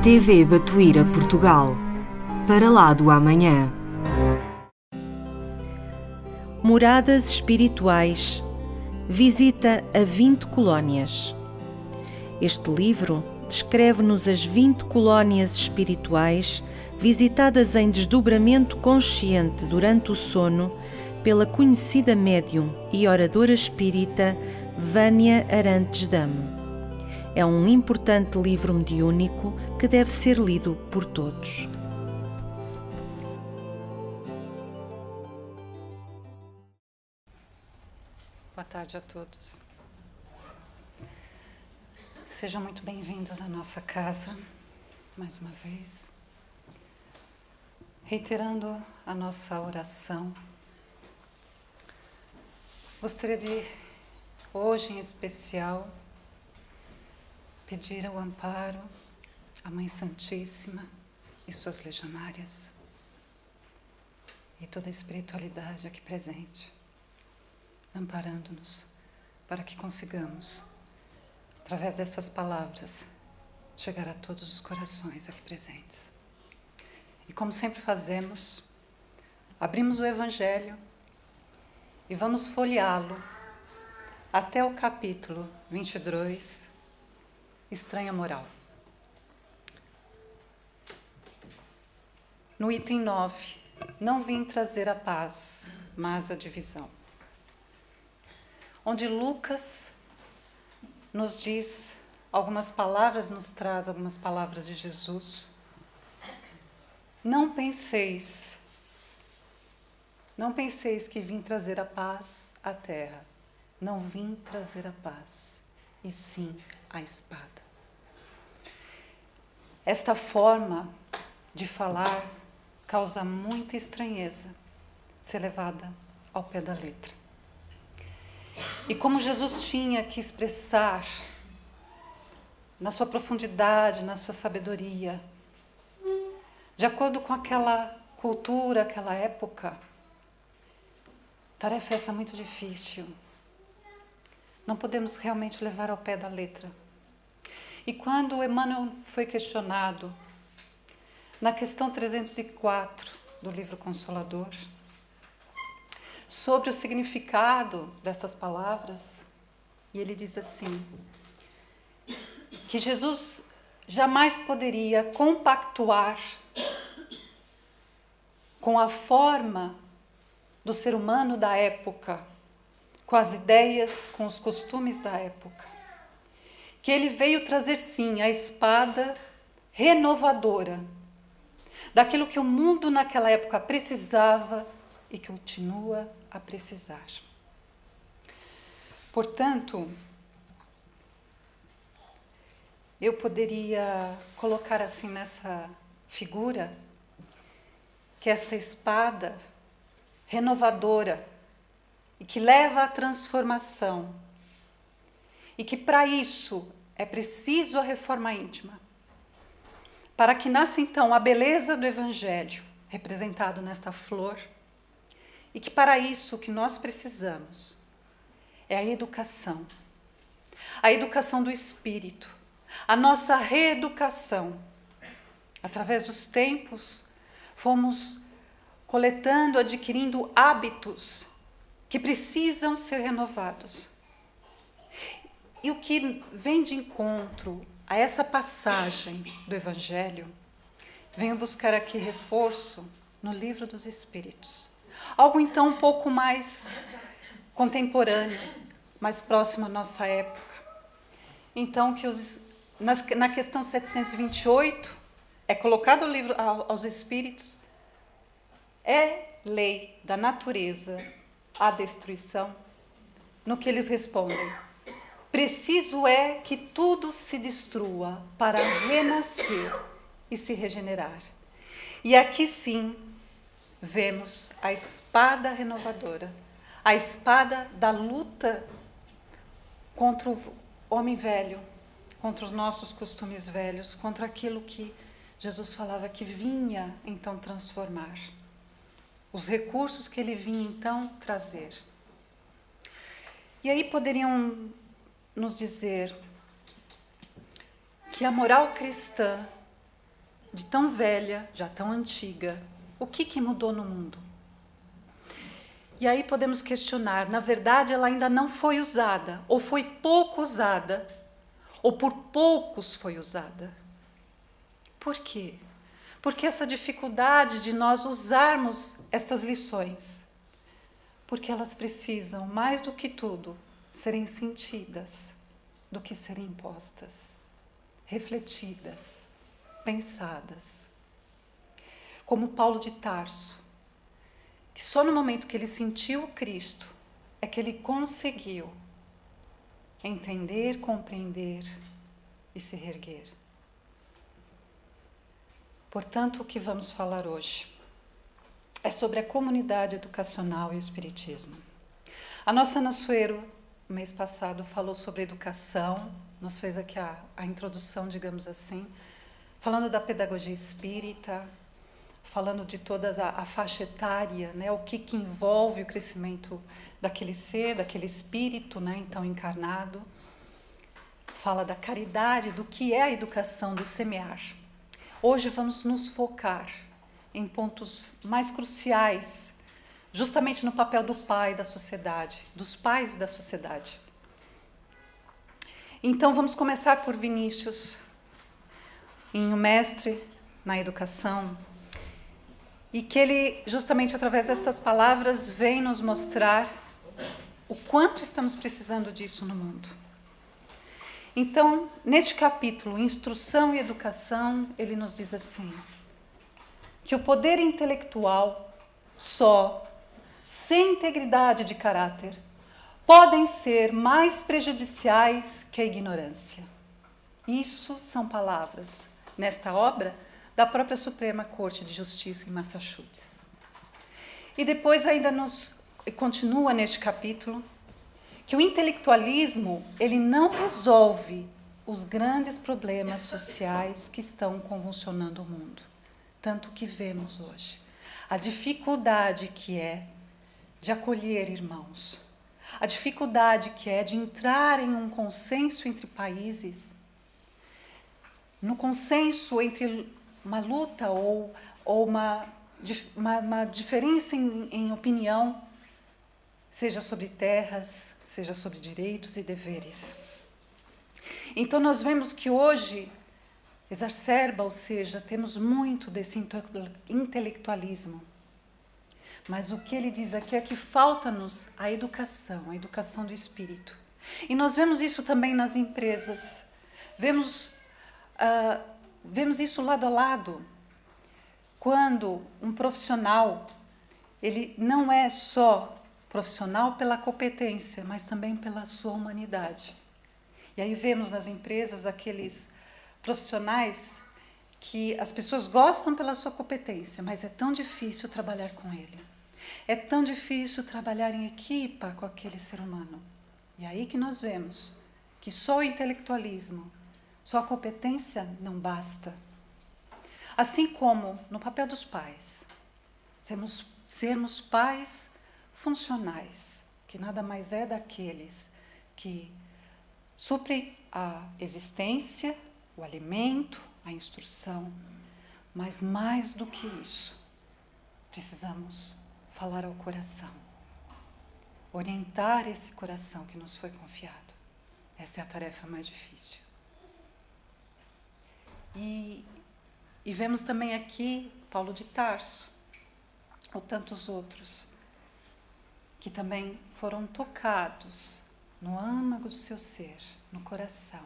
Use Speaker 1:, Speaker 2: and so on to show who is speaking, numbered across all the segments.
Speaker 1: TV Batuíra Portugal. Para lá do amanhã.
Speaker 2: Moradas espirituais. Visita a 20 colónias. Este livro descreve-nos as 20 colónias espirituais visitadas em desdobramento consciente durante o sono pela conhecida médium e oradora espírita Vânia Arantes Damo. É um importante livro mediúnico que deve ser lido por todos.
Speaker 3: Boa tarde a todos. Sejam muito bem-vindos à nossa casa, mais uma vez. Reiterando a nossa oração, gostaria de, hoje em especial, pedir o amparo à Mãe Santíssima e suas legionárias e toda a espiritualidade aqui presente, amparando-nos para que consigamos, através dessas palavras, chegar a todos os corações aqui presentes. E como sempre fazemos, abrimos o Evangelho e vamos folheá-lo até o capítulo 22, Estranha Moral. No item 9, não vim trazer a paz, mas a divisão. Onde Lucas nos diz algumas palavras, nos traz algumas palavras de Jesus. Não penseis que vim trazer a paz à terra. Não vim trazer a paz, e sim a espada. Esta forma de falar causa muita estranheza, ser levada ao pé da letra. E como Jesus tinha que expressar, na sua profundidade, na sua sabedoria, de acordo com aquela cultura, aquela época, tarefa essa muito difícil. Não podemos realmente levar ao pé da letra. E quando Emmanuel foi questionado, na questão 304 do livro Consolador, sobre o significado dessas palavras, e ele diz assim, que Jesus jamais poderia compactuar com a forma do ser humano da época, com as ideias, com os costumes da época. Que ele veio trazer, sim, a espada renovadora daquilo que o mundo naquela época precisava e que continua a precisar. Portanto, eu poderia colocar assim nessa figura que esta espada renovadora e que leva à transformação e que para isso é preciso a reforma íntima, para que nasça então a beleza do Evangelho representado nesta flor, e que para isso o que nós precisamos é a educação do espírito, a nossa reeducação. Através dos tempos, fomos coletando, adquirindo hábitos que precisam ser renovados. E o que vem de encontro a essa passagem do Evangelho, venho buscar aqui reforço no Livro dos Espíritos. Algo então um pouco mais contemporâneo, mais próximo à nossa época. Então, que na questão 728, é colocado o livro aos Espíritos, é lei da natureza a destruição? No que eles respondem, preciso é que tudo se destrua para renascer e se regenerar. E aqui sim, vemos a espada renovadora, a espada da luta contra o homem velho, contra os nossos costumes velhos, contra aquilo que Jesus falava que vinha então transformar. Os recursos que ele vinha então trazer. E aí poderiam nos dizer que a moral cristã de tão velha, já tão antiga, o que mudou no mundo? E aí podemos questionar, na verdade ela ainda não foi usada, ou foi pouco usada, ou por poucos foi usada. Por quê? Porque essa dificuldade de nós usarmos estas lições, porque elas precisam, mais do que tudo, serem sentidas do que serem impostas, refletidas, pensadas. Como Paulo de Tarso, que só no momento que ele sentiu Cristo é que ele conseguiu entender, compreender e se reerguer. Portanto, o que vamos falar hoje é sobre a comunidade educacional e o espiritismo. A nossa Ana Suero, no mês passado, falou sobre educação, nos fez aqui a introdução, digamos assim, falando da pedagogia espírita, falando de toda a faixa etária, né, o que envolve o crescimento daquele ser, daquele espírito, né, então encarnado. Fala da caridade, do que é a educação, do semear. Hoje vamos nos focar em pontos mais cruciais, justamente no papel do pai da sociedade, dos pais da sociedade. Então vamos começar por Vinícius, um mestre na educação, e que ele, justamente através destas palavras, vem nos mostrar o quanto estamos precisando disso no mundo. Então, neste capítulo, Instrução e Educação, ele nos diz assim, que o poder intelectual só, sem integridade de caráter, podem ser mais prejudiciais que a ignorância. Isso são palavras, nesta obra, da própria Suprema Corte de Justiça em Massachusetts. E depois ainda continua neste capítulo, que o intelectualismo ele não resolve os grandes problemas sociais que estão convulsionando o mundo, tanto que vemos hoje. A dificuldade que é de acolher irmãos, a dificuldade que é de entrar em um consenso entre países, no consenso entre uma luta ou uma diferença em opinião, seja sobre terras, seja sobre direitos e deveres. Então nós vemos que hoje exacerba, ou seja, temos muito desse intelectualismo. Mas o que ele diz aqui é que falta-nos a educação do espírito. E nós vemos isso também nas empresas. Vemos isso lado a lado. Quando um profissional, ele não é só profissional pela competência, mas também pela sua humanidade. E aí vemos nas empresas aqueles profissionais que as pessoas gostam pela sua competência, mas é tão difícil trabalhar com ele. É tão difícil trabalhar em equipa com aquele ser humano. E aí que nós vemos que só o intelectualismo, só a competência não basta. Assim como no papel dos pais, sermos pais funcionais, que nada mais é daqueles que suprem a existência, o alimento, a instrução, mas mais do que isso, precisamos falar ao coração, orientar esse coração que nos foi confiado. Essa é a tarefa mais difícil. E vemos também aqui Paulo de Tarso, ou tantos outros, que também foram tocados no âmago do seu ser, no coração,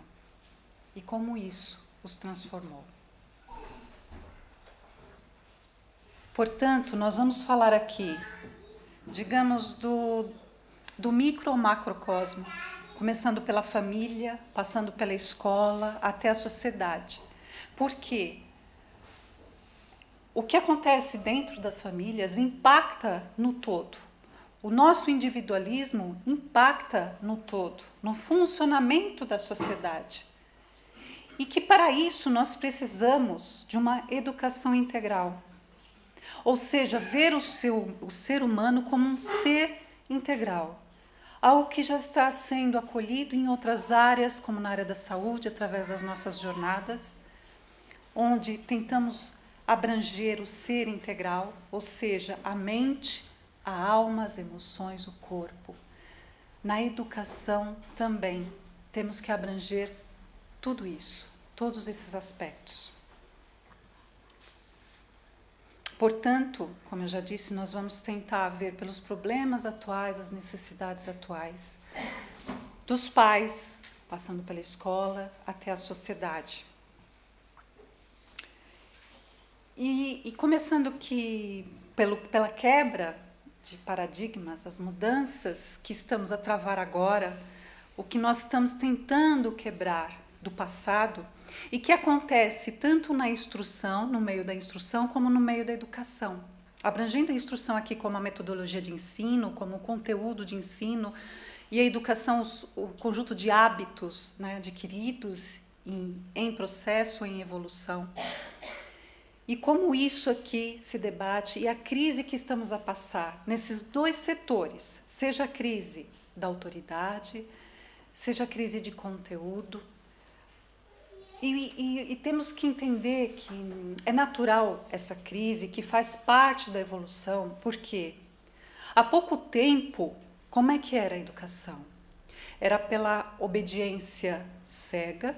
Speaker 3: e como isso os transformou. Portanto, nós vamos falar aqui, digamos, do micro ao macrocosmo, começando pela família, passando pela escola, até a sociedade. Por quê? O que acontece dentro das famílias impacta no todo. O nosso individualismo impacta no todo, no funcionamento da sociedade. E que para isso nós precisamos de uma educação integral. Ou seja, ver o ser humano como um ser integral. Algo que já está sendo acolhido em outras áreas, como na área da saúde, através das nossas jornadas, onde tentamos abranger o ser integral, ou seja, a mente, a alma, as emoções, o corpo. Na educação também temos que abranger tudo isso, todos esses aspectos. Portanto, como eu já disse, nós vamos tentar ver pelos problemas atuais, as necessidades atuais, dos pais, passando pela escola, até a sociedade. E começando pela quebra de paradigmas, as mudanças que estamos a travar agora, o que nós estamos tentando quebrar do passado e que acontece tanto na instrução, no meio da instrução, como no meio da educação. Abrangendo a instrução aqui como a metodologia de ensino, como o conteúdo de ensino, e a educação, o conjunto de hábitos, né, adquiridos em processo, em evolução. E como isso aqui se debate e a crise que estamos a passar nesses dois setores, seja a crise da autoridade, seja a crise de conteúdo. E temos que entender que é natural essa crise, que faz parte da evolução, porque há pouco tempo, como é que era a educação? Era pela obediência cega,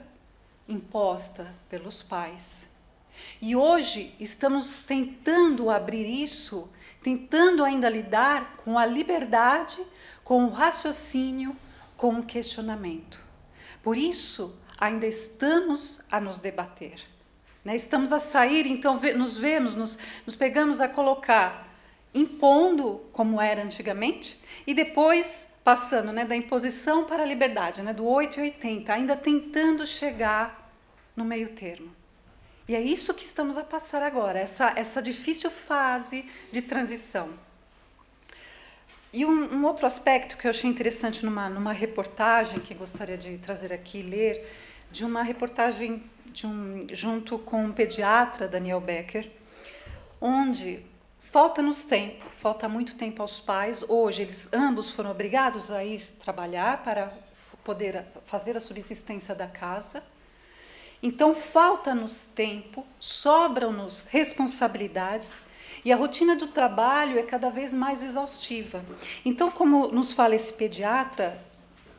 Speaker 3: imposta pelos pais. E hoje estamos tentando abrir isso, tentando ainda lidar com a liberdade, com o raciocínio, com o questionamento. Por isso, ainda estamos a nos debater, né? Estamos a sair, então nos pegamos a colocar, impondo como era antigamente, e depois passando, né, da imposição para a liberdade, né, do 880, ainda tentando chegar no meio termo. E é isso que estamos a passar agora, essa difícil fase de transição. E um outro aspecto que eu achei interessante numa reportagem que gostaria de trazer aqui e ler, de uma reportagem junto com o pediatra Daniel Becker, onde falta muito tempo aos pais. Hoje eles ambos foram obrigados a ir trabalhar para poder fazer a subsistência da casa. Então falta-nos tempo, sobram-nos responsabilidades e a rotina do trabalho é cada vez mais exaustiva. Então, como nos fala esse pediatra,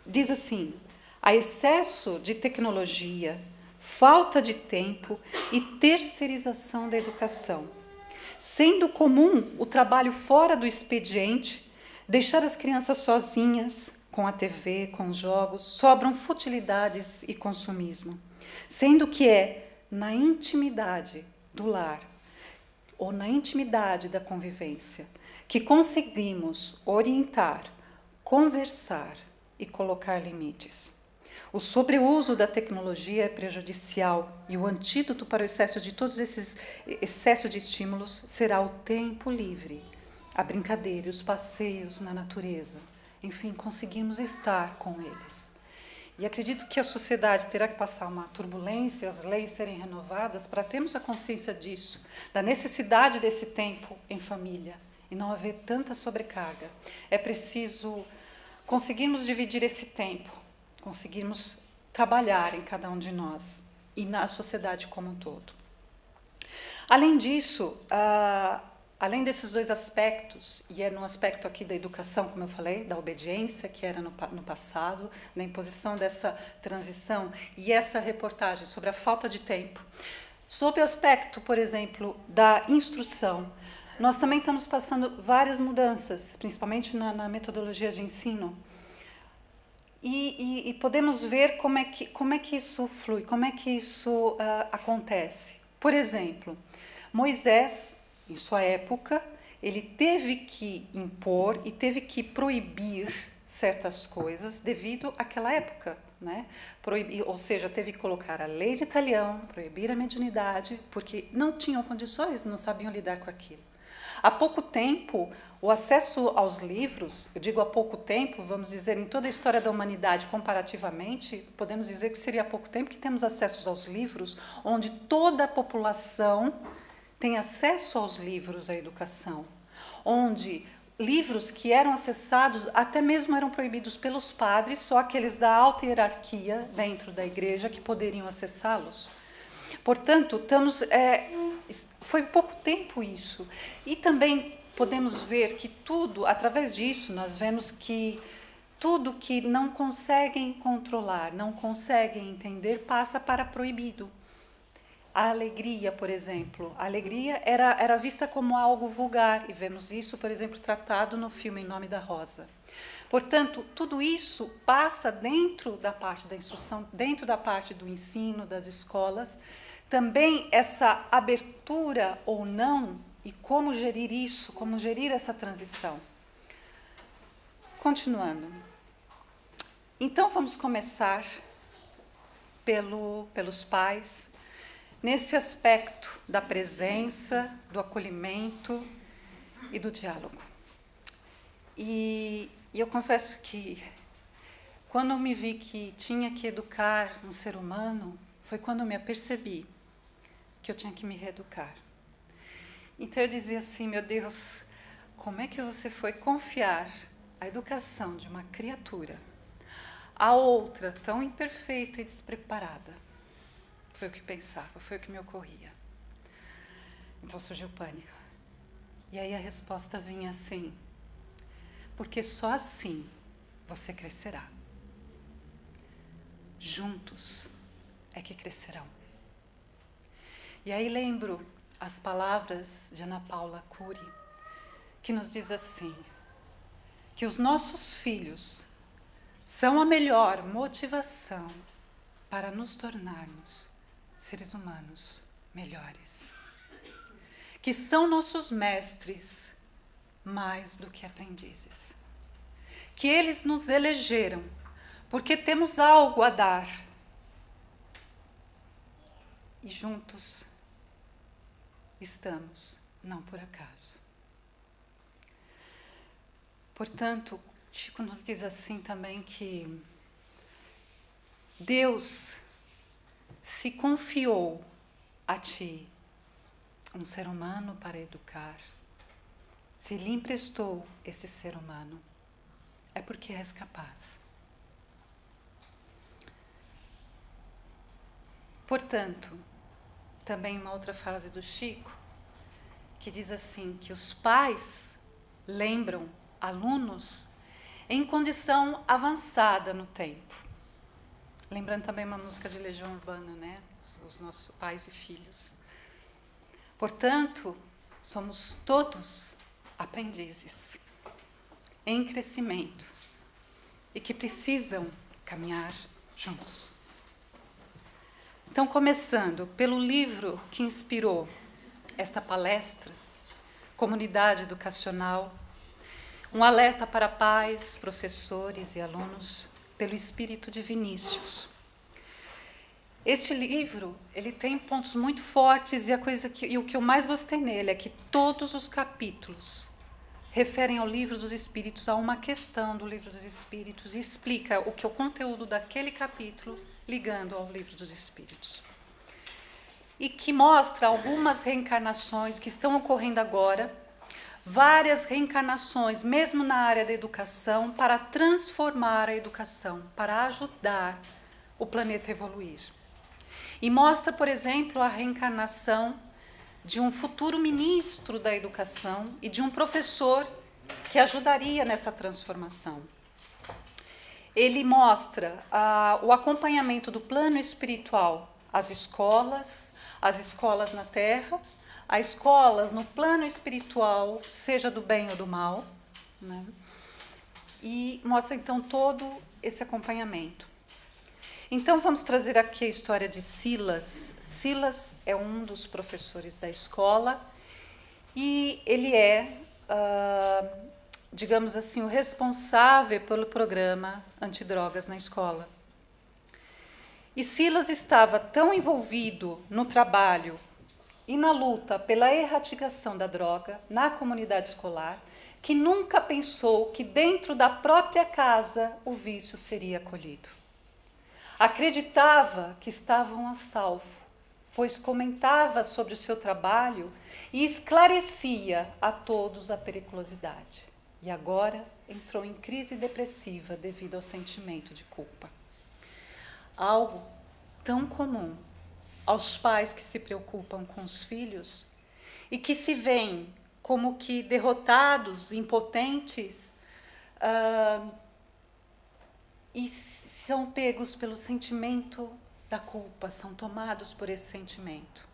Speaker 3: diz assim: há excesso de tecnologia, falta de tempo e terceirização da educação. Sendo comum o trabalho fora do expediente, deixar as crianças sozinhas com a TV, com os jogos, sobram futilidades e consumismo. Sendo que é na intimidade do lar ou na intimidade da convivência que conseguimos orientar, conversar e colocar limites. O sobreuso da tecnologia é prejudicial e o antídoto para o excesso de todos esses excesso de estímulos será o tempo livre, a brincadeira, os passeios na natureza. Enfim, conseguimos estar com eles. E acredito que a sociedade terá que passar uma turbulência, as leis serem renovadas para termos a consciência disso, da necessidade desse tempo em família e não haver tanta sobrecarga. É preciso conseguirmos dividir esse tempo, conseguirmos trabalhar em cada um de nós e na sociedade como um todo. Além disso, além desses dois aspectos, e é no aspecto aqui da educação, como eu falei, da obediência, que era no passado, da imposição dessa transição, e essa reportagem sobre a falta de tempo. Sob o aspecto, por exemplo, da instrução, nós também estamos passando várias mudanças, principalmente na metodologia de ensino. E podemos ver como é que isso flui, como é que isso acontece. Por exemplo, Moisés, em sua época, ele teve que impor e teve que proibir certas coisas devido àquela época, né? Ou seja, teve que colocar a lei de Italião, proibir a mediunidade, porque não tinham condições, não sabiam lidar com aquilo. Há pouco tempo, o acesso aos livros, eu digo há pouco tempo, vamos dizer, em toda a história da humanidade, comparativamente, podemos dizer que seria há pouco tempo que temos acesso aos livros, onde toda a população tem acesso aos livros, à educação, onde livros que eram acessados até mesmo eram proibidos pelos padres, só aqueles da alta hierarquia dentro da igreja que poderiam acessá-los. Portanto, foi pouco tempo isso. E também podemos ver que tudo, através disso, nós vemos que tudo que não conseguem controlar, não conseguem entender, passa para proibido. A alegria, por exemplo, a alegria era vista como algo vulgar, e vemos isso, por exemplo, tratado no filme Em Nome da Rosa. Portanto, tudo isso passa dentro da parte da instrução, dentro da parte do ensino, das escolas. Também essa abertura ou não, e como gerir isso, como gerir essa transição. Continuando. Então, vamos começar pelos pais, nesse aspecto da presença, do acolhimento e do diálogo. E eu confesso que, quando eu me vi que tinha que educar um ser humano, foi quando eu me apercebi que eu tinha que me reeducar. Então eu dizia assim, meu Deus, como é que você foi confiar a educação de uma criatura a outra tão imperfeita e despreparada? Foi o que pensava, foi o que me ocorria. Então surgiu o pânico. E aí a resposta vinha assim, porque só assim você crescerá. Juntos é que crescerão. E aí lembro as palavras de Ana Paula Cury, que nos diz assim, que os nossos filhos são a melhor motivação para nos tornarmos seres humanos melhores. Que são nossos mestres mais do que aprendizes. Que eles nos elegeram porque temos algo a dar. E juntos estamos, não por acaso. Portanto, Chico nos diz assim também que Deus se confiou a ti um ser humano para educar, se lhe emprestou esse ser humano, é porque és capaz. Portanto, também uma outra frase do Chico, que diz assim, que os pais lembram alunos em condição avançada no tempo. Lembrando também uma música de Legião Urbana, né? Os nossos pais e filhos. Portanto, somos todos aprendizes em crescimento e que precisam caminhar juntos. Então, começando pelo livro que inspirou esta palestra, Comunidade Educacional, um alerta para pais, professores e alunos, pelo espírito de Vinícius. Este livro, ele tem pontos muito fortes e o que eu mais gostei nele é que todos os capítulos referem ao livro dos Espíritos, a uma questão do livro dos Espíritos e explica o que é o conteúdo daquele capítulo ligando ao livro dos Espíritos. E que mostra algumas reencarnações que estão ocorrendo agora, várias reencarnações, mesmo na área da educação, para transformar a educação, para ajudar o planeta a evoluir. E mostra, por exemplo, a reencarnação de um futuro ministro da educação e de um professor que ajudaria nessa transformação. Ele mostra o acompanhamento do plano espiritual às escolas na Terra, as escolas no plano espiritual, seja do bem ou do mal, né? E mostra então todo esse acompanhamento. Então vamos trazer aqui a história de Silas. Silas é um dos professores da escola e ele é, digamos assim, o responsável pelo programa antidrogas na escola. E Silas estava tão envolvido no trabalho e na luta pela erradicação da droga na comunidade escolar, que nunca pensou que dentro da própria casa o vício seria acolhido. Acreditava que estavam a salvo, pois comentava sobre o seu trabalho e esclarecia a todos a periculosidade. E agora entrou em crise depressiva devido ao sentimento de culpa. Algo tão comum aos pais que se preocupam com os filhos e que se veem como que derrotados, impotentes, e são pegos pelo sentimento da culpa, são tomados por esse sentimento.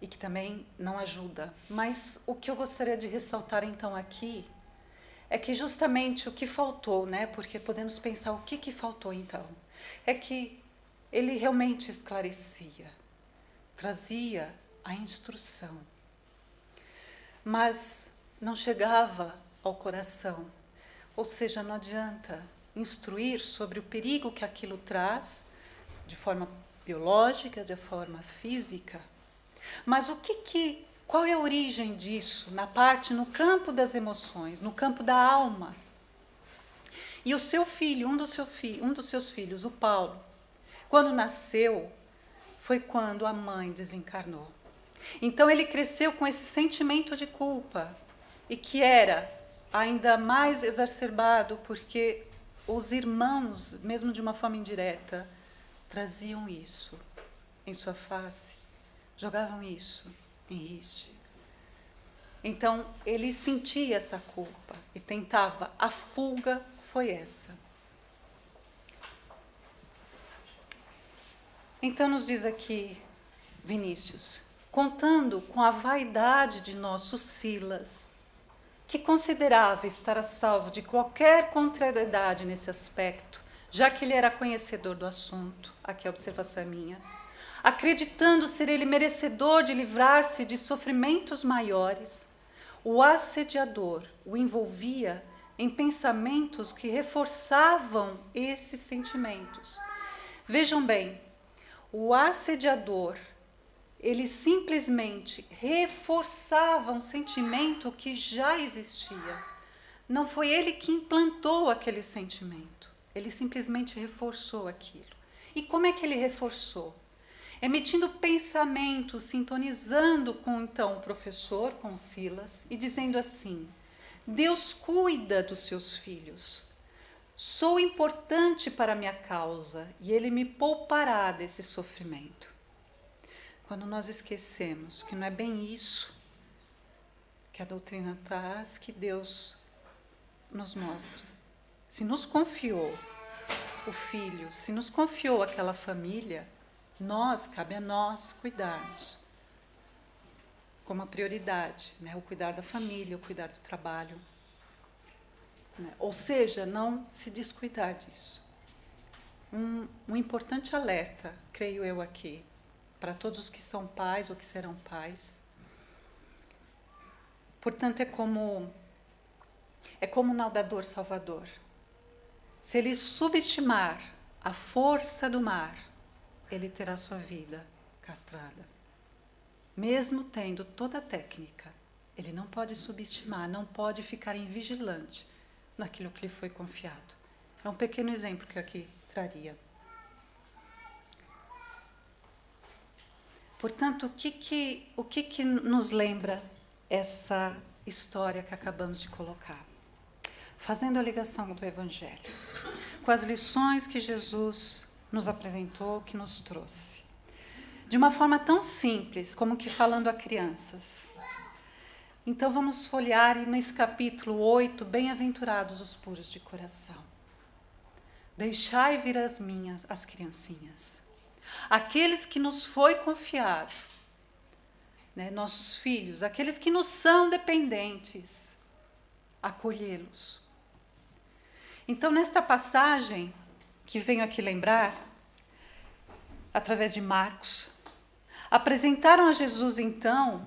Speaker 3: E que também não ajuda. Mas o que eu gostaria de ressaltar então aqui é que justamente o que faltou, né? Porque podemos pensar o que faltou então. É que ele realmente esclarecia, trazia a instrução, mas não chegava ao coração. Ou seja, não adianta instruir sobre o perigo que aquilo traz, de forma biológica, de forma física. Mas qual é a origem disso no campo das emoções, no campo da alma? E o seu filho, um dos seus filhos, o Paulo, quando nasceu, foi quando a mãe desencarnou. Então ele cresceu com esse sentimento de culpa, e que era ainda mais exacerbado porque os irmãos, mesmo de uma forma indireta, traziam isso em sua face, jogavam isso em riste. Então ele sentia essa culpa e tentava, a fuga foi essa. Então nos diz aqui Vinícius, contando com a vaidade de nosso Silas, que considerava estar a salvo de qualquer contrariedade nesse aspecto, já que ele era conhecedor do assunto, aqui a observação é minha, acreditando ser ele merecedor de livrar-se de sofrimentos maiores, o assediador o envolvia em pensamentos que reforçavam esses sentimentos. Vejam bem, o assediador, ele simplesmente reforçava um sentimento que já existia. Não foi ele que implantou aquele sentimento, ele simplesmente reforçou aquilo. E como é que ele reforçou? Emitindo pensamentos, sintonizando com então o professor, com o Silas, e dizendo assim: Deus cuida dos seus filhos. Sou importante para a minha causa e Ele me poupará desse sofrimento. Quando nós esquecemos que não é bem isso que a doutrina traz, que Deus nos mostra. Se nos confiou o filho, se nos confiou aquela família, cabe a nós cuidarmos como a prioridade, né? O cuidar da família, o cuidar do trabalho. Né? Ou seja, não se descuidar disso. Um importante alerta, creio eu aqui, para todos os que são pais ou que serão pais. Portanto, é como o nadador salvador. Se ele subestimar a força do mar, ele terá sua vida castrada. Mesmo tendo toda a técnica, ele não pode subestimar, não pode ficar invigilante naquilo que lhe foi confiado. É um pequeno exemplo que eu aqui traria. Portanto, o que nos lembra essa história que acabamos de colocar? Fazendo a ligação do Evangelho com as lições que Jesus nos apresentou, que nos trouxe. De uma forma tão simples, como que falando a crianças. Então vamos folhear e nesse capítulo 8, bem-aventurados os puros de coração. Deixai vir as criancinhas. Aqueles que nos foi confiado, né, nossos filhos, aqueles que nos são dependentes, acolhê-los. Então, nesta passagem, que venho aqui lembrar, através de Marcos, apresentaram a Jesus, então,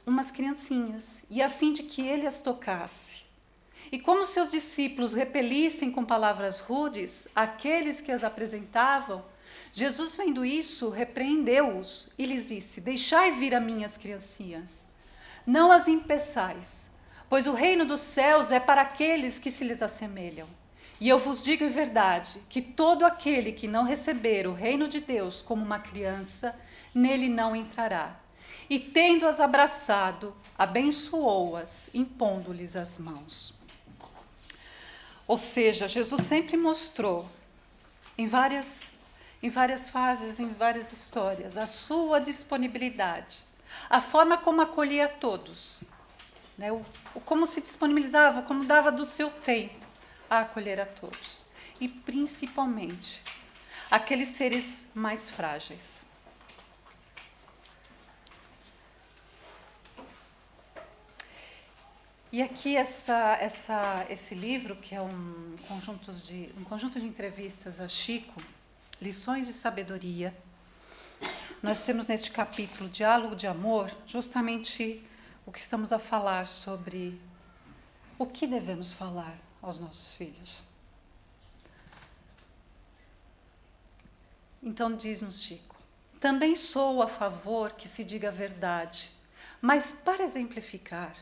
Speaker 3: umas criancinhas, e a fim de que ele as tocasse. E como seus discípulos repelissem com palavras rudes aqueles que as apresentavam, Jesus, vendo isso, repreendeu-os e lhes disse: Deixai vir a minhas criancinhas, não as impeçais, pois o reino dos céus é para aqueles que se lhes assemelham. E eu vos digo em verdade que todo aquele que não receber o reino de Deus como uma criança, nele não entrará. E tendo-as abraçado, abençoou-as, impondo-lhes as mãos. Ou seja, Jesus sempre mostrou em várias em várias fases, em várias histórias, a sua disponibilidade, a forma como acolhia todos, né? Como se disponibilizava, como dava do seu tempo a acolher a todos. E principalmente aqueles seres mais frágeis. E aqui esse livro, que é um conjunto de entrevistas a Chico, Lições de Sabedoria, nós temos neste capítulo Diálogo de Amor, justamente o que estamos a falar sobre o que devemos falar aos nossos filhos. Então diz-nos Chico: também sou a favor que se diga a verdade, mas para exemplificar,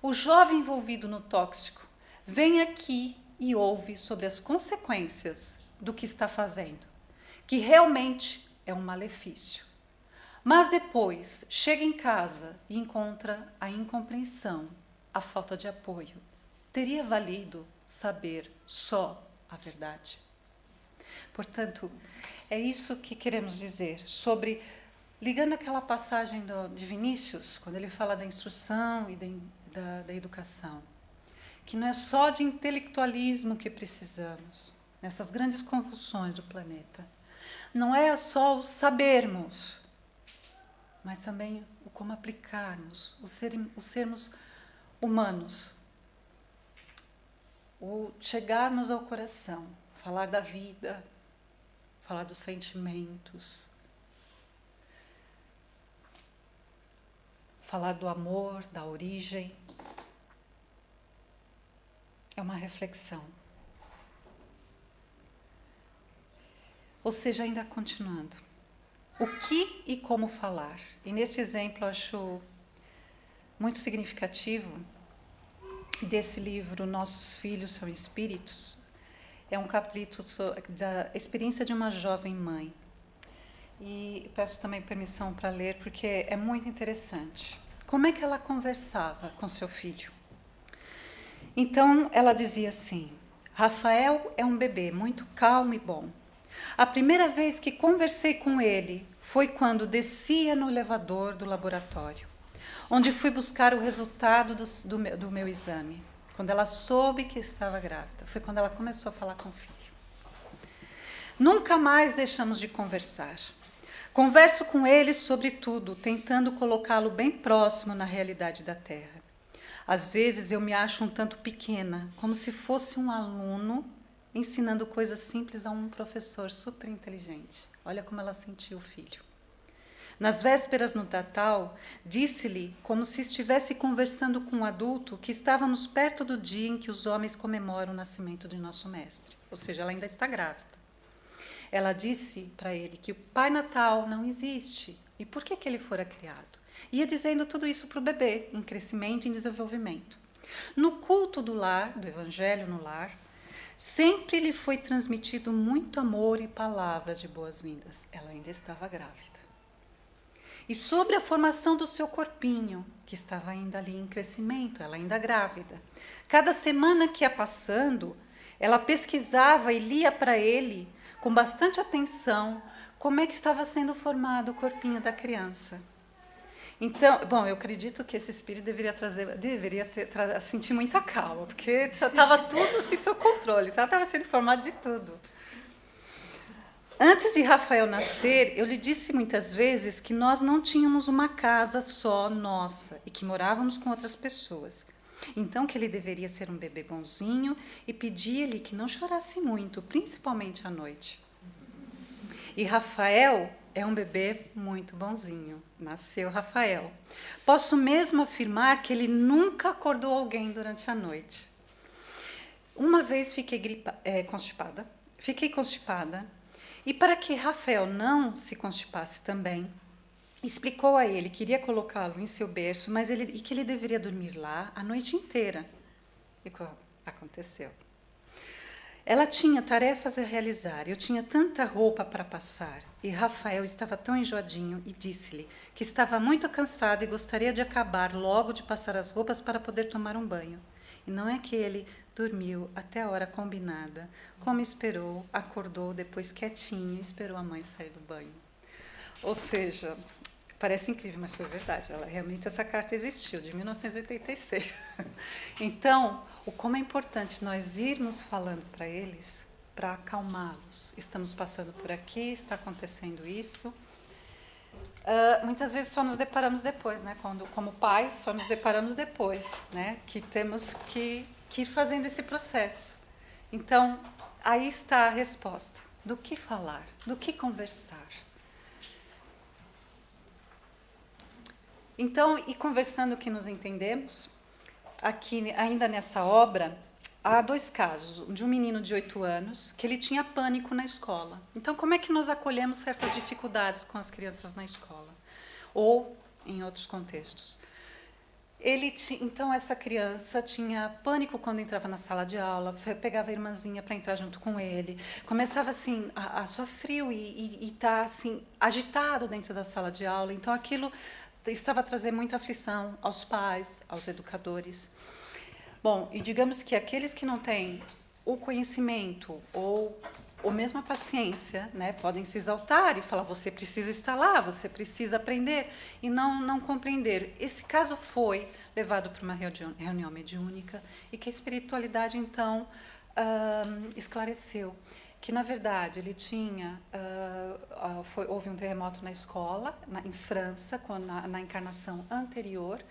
Speaker 3: o jovem envolvido no tóxico vem aqui e ouve sobre as consequências do que está fazendo, que realmente é um malefício. Mas depois chega em casa e encontra a incompreensão, a falta de apoio. Teria valido saber só a verdade? Portanto, é isso que queremos dizer sobre, ligando aquela passagem de Vinícius, quando ele fala da instrução e da educação, que não é só de intelectualismo que precisamos, nessas grandes convulsões do planeta. Não é só o sabermos, mas também o como aplicarmos, o sermos humanos, o chegarmos ao coração, falar da vida, falar dos sentimentos, falar do amor, da origem. É uma reflexão. Ou seja, ainda continuando. O que e como falar? E nesse exemplo eu acho muito significativo desse livro Nossos Filhos São Espíritos. É um capítulo da experiência de uma jovem mãe. E peço também permissão para ler, porque é muito interessante. Como é que ela conversava com seu filho? Então, ela dizia assim: Rafael é um bebê muito calmo e bom. A primeira vez que conversei com ele foi quando descia no elevador do laboratório, onde fui buscar o resultado do meu exame. Quando ela soube que estava grávida, foi quando ela começou a falar com o filho. Nunca mais deixamos de conversar. Converso com ele sobre tudo, tentando colocá-lo bem próximo na realidade da Terra. Às vezes eu me acho um tanto pequena, como se fosse um aluno ensinando coisas simples a um professor super inteligente. Olha como ela sentiu o filho. Nas vésperas no Natal, disse-lhe, como se estivesse conversando com um adulto, que estávamos perto do dia em que os homens comemoram o nascimento de nosso mestre. Ou seja, ela ainda está grávida. Ela disse para ele que o Pai Natal não existe. E por que ele fora criado? Ia dizendo tudo isso para o bebê, em crescimento e em desenvolvimento. No culto do lar, do Evangelho no lar, sempre lhe foi transmitido muito amor e palavras de boas-vindas. Ela ainda estava grávida. E sobre a formação do seu corpinho, que estava ainda ali em crescimento, ela ainda grávida. Cada semana que ia passando, ela pesquisava e lia para ele, com bastante atenção, como é que estava sendo formado o corpinho da criança. Então, bom, eu acredito que esse espírito deveria sentir muita calma, porque estava tudo sem seu controle, ela estava sendo formada de tudo. Antes de Rafael nascer, eu lhe disse muitas vezes que nós não tínhamos uma casa só nossa e que morávamos com outras pessoas. Então que ele deveria ser um bebê bonzinho e pedia-lhe que não chorasse muito, principalmente à noite. E Rafael é um bebê muito bonzinho. Nasceu Rafael. Posso mesmo afirmar que ele nunca acordou alguém durante a noite. Uma vez fiquei constipada. E para que Rafael não se constipasse também, explicou a ele que iria colocá-lo em seu berço, mas que ele deveria dormir lá a noite inteira. E aconteceu. Ela tinha tarefas a realizar, eu tinha tanta roupa para passar, e Rafael estava tão enjoadinho e disse-lhe que estava muito cansado e gostaria de acabar logo de passar as roupas para poder tomar um banho. E não é que ele dormiu até a hora combinada, como esperou, acordou depois quietinho, esperou a mãe sair do banho. Ou seja, parece incrível, mas foi verdade. Realmente essa carta existiu, de 1986. Então, como é importante nós irmos falando para eles, para acalmá-los. Estamos passando por aqui, está acontecendo isso. Muitas vezes só nos deparamos depois, né? Como pais, só nos deparamos depois, né? Que temos que ir fazendo esse processo. Então, aí está a resposta. Do que falar? Do que conversar? Então, e conversando que nos entendemos, aqui ainda nessa obra, há 2 casos, de um menino de 8 anos, que ele tinha pânico na escola. Então, como é que nós acolhemos certas dificuldades com as crianças na escola? Ou em outros contextos. Então, essa criança tinha pânico quando entrava na sala de aula, pegava a irmãzinha para entrar junto com ele, começava assim, a suar frio e tá assim, agitado dentro da sala de aula. Então, aquilo estava a trazer muita aflição aos pais, aos educadores. Bom, e digamos que aqueles que não têm o conhecimento ou mesmo a paciência, né, podem se exaltar e falar, você precisa estar lá, você precisa aprender, e não compreender. Esse caso foi levado para uma reunião mediúnica e que a espiritualidade, então, esclareceu que, na verdade, ele tinha... houve um terremoto na escola, em França, na encarnação anterior,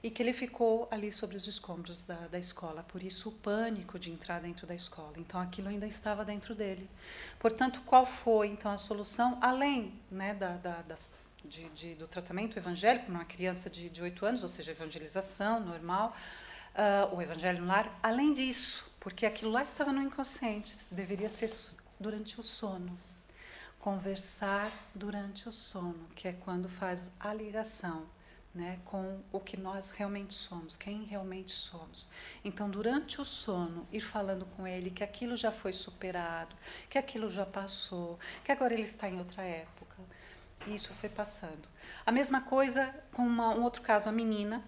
Speaker 3: e que ele ficou ali sobre os escombros da escola. Por isso, o pânico de entrar dentro da escola. Então, aquilo ainda estava dentro dele. Portanto, qual foi, então, a solução? Além, né, do tratamento evangélico numa criança de 8 anos, ou seja, evangelização normal, o evangelho no lar. Além disso, porque aquilo lá estava no inconsciente, deveria ser durante o sono. Conversar durante o sono, que é quando faz a ligação, né, com o que nós realmente somos, quem realmente somos. Então, durante o sono, ir falando com ele que aquilo já foi superado, que aquilo já passou, que agora ele está em outra época. E isso foi passando. A mesma coisa com um outro caso, a menina,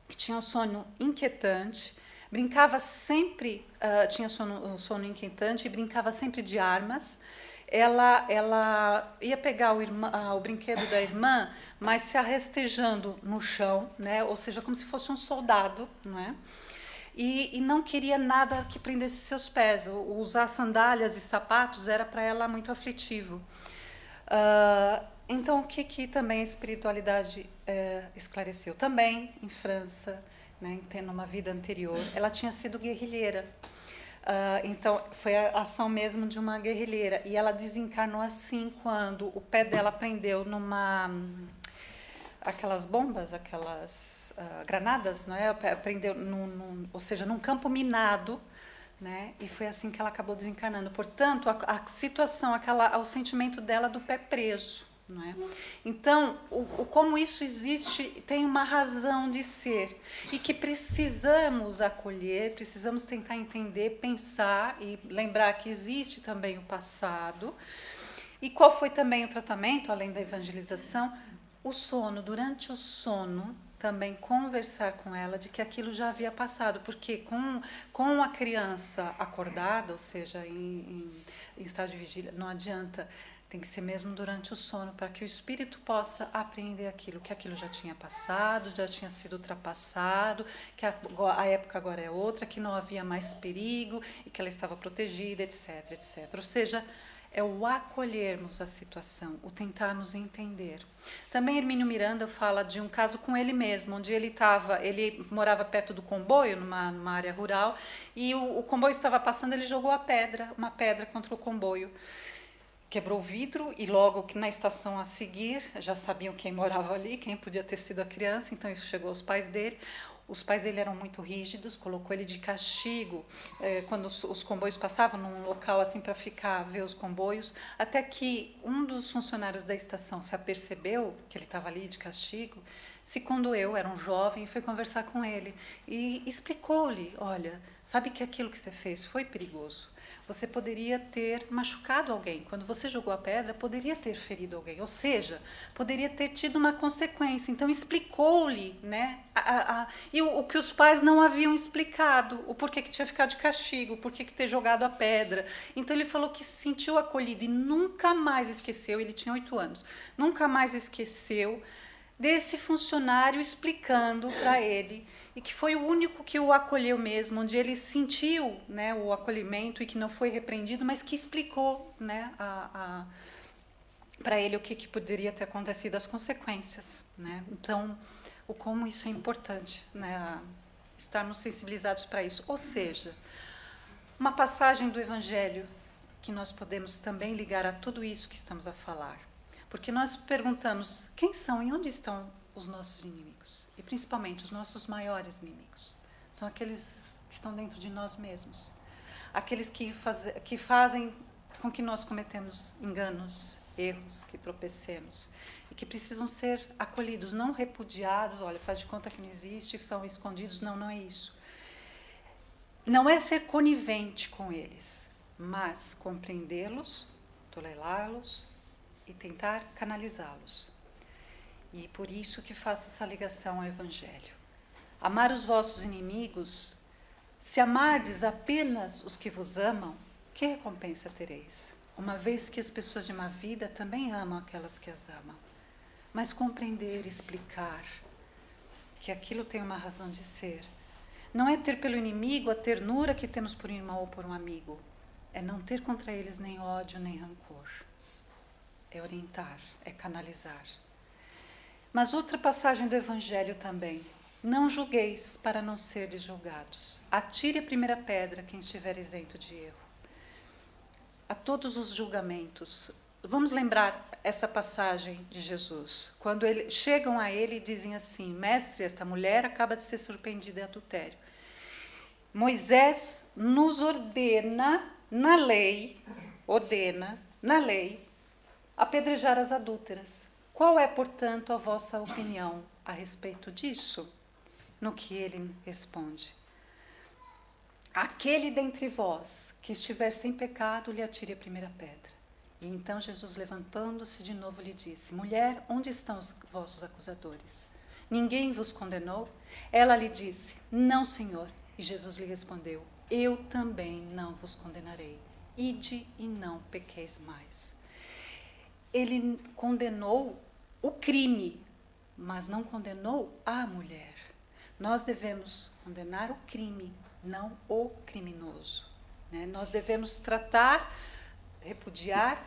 Speaker 3: que tinha um sono inquietante, brincava sempre, tinha um sono inquietante e brincava sempre de armas. Ela ia pegar o brinquedo da irmã, mas se arrastejando no chão, né? Ou seja, como se fosse um soldado, não é? E não queria nada que prendesse seus pés. Usar sandálias e sapatos era para ela muito aflitivo. Então, o que também a espiritualidade esclareceu? Também, em França, né, numa vida anterior, ela tinha sido guerrilheira. Então, foi a ação mesmo de uma guerrilheira. E ela desencarnou assim quando o pé dela prendeu aquelas bombas, aquelas granadas, não é? Prendeu ou seja, num campo minado, né? E foi assim que ela acabou desencarnando. Portanto, a situação, o sentimento dela do pé preso. Não é? Então, como isso existe, tem uma razão de ser e que precisamos acolher, precisamos tentar entender, pensar e lembrar que existe também o passado. E qual foi também o tratamento, além da evangelização? O sono. Durante o sono, também conversar com ela de que aquilo já havia passado, porque com a criança acordada, ou seja, em estado de vigília, não adianta. Tem que ser mesmo durante o sono, para que o espírito possa apreender aquilo, que aquilo já tinha passado, já tinha sido ultrapassado, que a época agora é outra, que não havia mais perigo e que ela estava protegida, etc, etc. Ou seja, é o acolhermos a situação, o tentarmos entender. Também Hermínio Miranda fala de um caso com ele mesmo, onde ele morava perto do comboio, numa área rural, e o comboio estava passando, ele jogou uma pedra contra o comboio. Quebrou o vidro e logo que na estação a seguir já sabiam quem morava ali, quem podia ter sido a criança, então isso chegou aos pais dele. Os pais dele eram muito rígidos, colocou ele de castigo quando os comboios passavam num local assim para ver os comboios, até que um dos funcionários da estação se apercebeu que ele estava ali de castigo, se condoeu, era um jovem, e foi conversar com ele e explicou-lhe, olha, sabe que aquilo que você fez foi perigoso. Você poderia ter machucado alguém. Quando você jogou a pedra, poderia ter ferido alguém. Ou seja, poderia ter tido uma consequência. Então, explicou-lhe, né, e o que os pais não haviam explicado. O porquê que tinha ficado de castigo, o porquê que ter jogado a pedra. Então, ele falou que se sentiu acolhido e nunca mais esqueceu. Ele tinha 8 anos. Nunca mais esqueceu desse funcionário explicando para ele, e que foi o único que o acolheu mesmo, onde ele sentiu, né, o acolhimento e que não foi repreendido, mas que explicou, né, para ele o que poderia ter acontecido, as consequências, né? Então, o como isso é importante, né, estarmos sensibilizados para isso. Ou seja, uma passagem do Evangelho que nós podemos também ligar a tudo isso que estamos a falar. Porque nós perguntamos quem são e onde estão os nossos inimigos. E principalmente os nossos maiores inimigos. São aqueles que estão dentro de nós mesmos. Aqueles que fazem com que nós cometemos enganos, erros, que tropecemos. E que precisam ser acolhidos, não repudiados. Olha, faz de conta que não existe, são escondidos. Não, não é isso. Não é ser conivente com eles, mas compreendê-los, tolerá-los, e tentar canalizá-los. E por isso que faço essa ligação ao Evangelho. Amar os vossos inimigos, se amardes apenas os que vos amam, que recompensa tereis? Uma vez que as pessoas de má vida também amam aquelas que as amam. Mas compreender, explicar que aquilo tem uma razão de ser. Não é ter pelo inimigo a ternura que temos por um irmão ou por um amigo. É não ter contra eles nem ódio, nem rancor. É orientar, é canalizar. Mas outra passagem do Evangelho também. Não julgueis para não serdes julgados. Atire a primeira pedra quem estiver isento de erro. A todos os julgamentos. Vamos lembrar essa passagem de Jesus. Quando chegam a ele e dizem assim: mestre, esta mulher acaba de ser surpreendida em adultério. Moisés nos ordena na lei, apedrejar as adúlteras. Qual é, portanto, a vossa opinião a respeito disso? No que ele responde: aquele dentre vós que estiver sem pecado, lhe atire a primeira pedra. E então Jesus, levantando-se de novo, lhe disse: mulher, onde estão os vossos acusadores? Ninguém vos condenou? Ela lhe disse: não, Senhor. E Jesus lhe respondeu: eu também não vos condenarei. Ide e não pequeis mais. Ele condenou o crime, mas não condenou a mulher. Nós devemos condenar o crime, não o criminoso, né? Nós devemos tratar, repudiar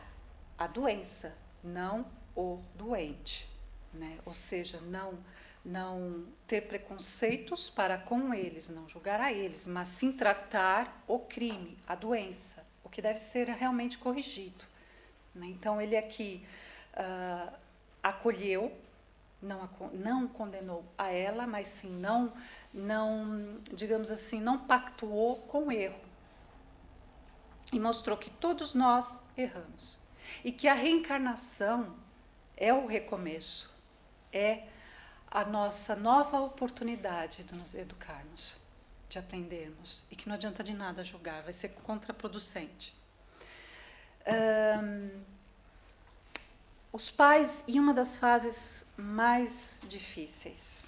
Speaker 3: a doença, não o doente, né? Ou seja, não ter preconceitos para com eles, não julgar a eles, mas sim tratar o crime, a doença, o que deve ser realmente corrigido, né? Então, ele aqui acolheu, não condenou a ela, mas sim não, digamos assim, não pactuou com o erro. E mostrou que todos nós erramos. E que a reencarnação é o recomeço, é a nossa nova oportunidade de nos educarmos, de aprendermos. E que não adianta de nada julgar, vai ser contraproducente. Os pais, em uma das fases mais difíceis.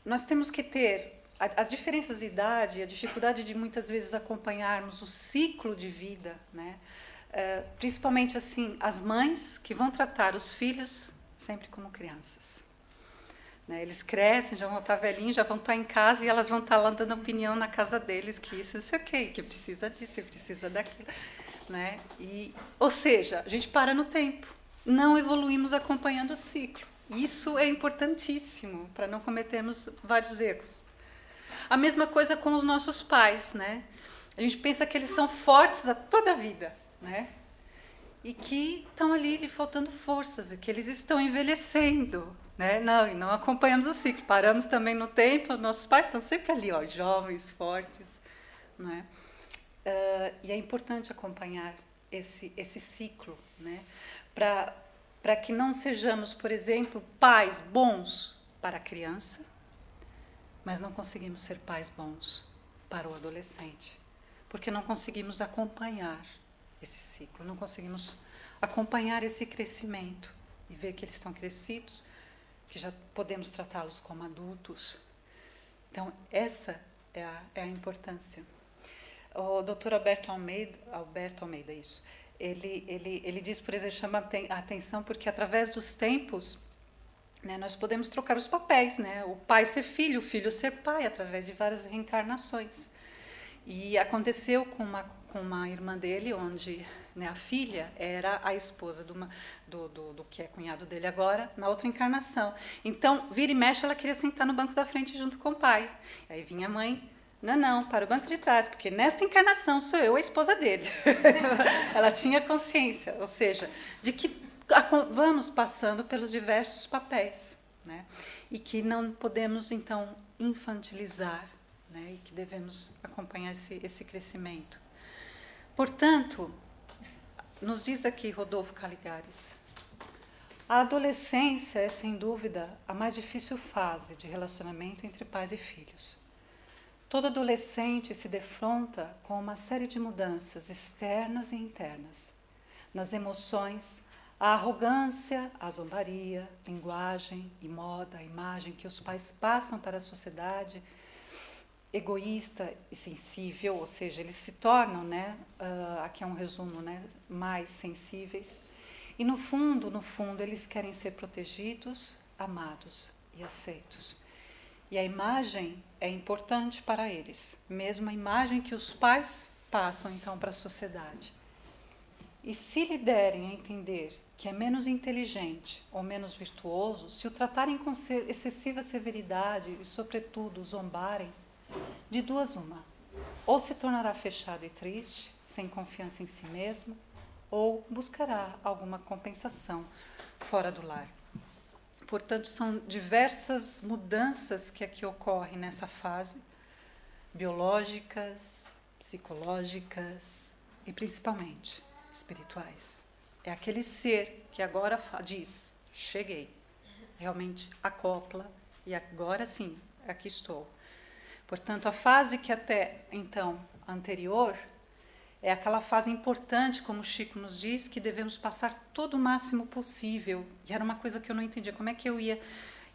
Speaker 3: Nós temos que ter as diferenças de idade, a dificuldade de muitas vezes acompanharmos o ciclo de vida, né? Principalmente assim, as mães que vão tratar os filhos sempre como crianças, né? Eles crescem, já vão estar velhinhos, já vão estar em casa e elas vão estar lá dando opinião na casa deles, que isso é ok, que precisa disso, que precisa daquilo, né? Ou seja, a gente para no tempo, não evoluímos acompanhando o ciclo. Isso é importantíssimo para não cometermos vários erros. A mesma coisa com os nossos pais, né? A gente pensa que eles são fortes a toda a vida, né? E que estão ali lhe faltando forças, e que eles estão envelhecendo, né? Não acompanhamos o ciclo, paramos também no tempo, nossos pais estão sempre ali, ó, jovens, fortes, né? E é importante acompanhar esse ciclo, né? Para que não sejamos, por exemplo, pais bons para a criança mas não conseguimos ser pais bons para o adolescente, porque não conseguimos acompanhar esse ciclo, não conseguimos acompanhar esse crescimento e ver que eles são crescidos, que já podemos tratá-los como adultos. Então, essa é a importância. O Dr. Alberto Almeida, isso, ele diz, por exemplo, chama a atenção porque através dos tempos, né, nós podemos trocar os papéis, né? O pai ser filho, o filho ser pai, através de várias reencarnações. E aconteceu com uma irmã dele, onde, né, a filha era a esposa do que é cunhado dele agora, na outra encarnação. Então, vira e mexe, ela queria sentar no banco da frente junto com o pai. Aí vinha a mãe, não, para o banco de trás, porque nesta encarnação sou eu a esposa dele. Ela tinha consciência, ou seja, de que vamos passando pelos diversos papéis, né? E que não podemos, então, infantilizar, né? E que devemos acompanhar esse crescimento. Portanto, nos diz aqui Rodolfo Caligares, a adolescência é, sem dúvida, a mais difícil fase de relacionamento entre pais e filhos. Todo adolescente se defronta com uma série de mudanças externas e internas. Nas emoções, a arrogância, a zombaria, linguagem e moda, a imagem que os pais passam para a sociedade, egoísta e sensível, ou seja, eles se tornam, né, aqui é um resumo, né, mais sensíveis. E no fundo, eles querem ser protegidos, amados e aceitos. E a imagem é importante para eles, mesmo a imagem que os pais passam então para a sociedade. E se lhe derem a entender que é menos inteligente ou menos virtuoso, se o tratarem com excessiva severidade e, sobretudo, zombarem, de duas uma, ou se tornará fechado e triste, sem confiança em si mesmo, ou buscará alguma compensação fora do lar. Portanto, são diversas mudanças que aqui ocorrem nessa fase, biológicas, psicológicas e principalmente espirituais. É aquele ser que agora diz, cheguei, realmente acopla e agora sim, aqui estou. Portanto, a fase que até então anterior é aquela fase importante, como o Chico nos diz, que devemos passar todo o máximo possível. E era uma coisa que eu não entendia. Como é que eu ia...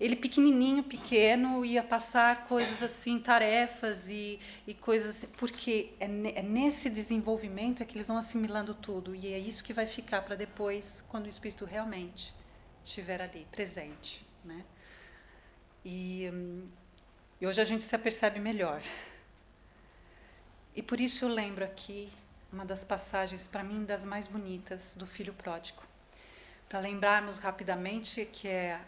Speaker 3: Ele pequenininho, pequeno, ia passar coisas assim, tarefas e coisas assim, porque é nesse desenvolvimento é que eles vão assimilando tudo. E é isso que vai ficar para depois, quando o espírito realmente estiver ali, presente, né? E hoje a gente se apercebe melhor. E por isso eu lembro aqui uma das passagens, para mim, das mais bonitas, do Filho Pródigo. Para lembrarmos rapidamente que é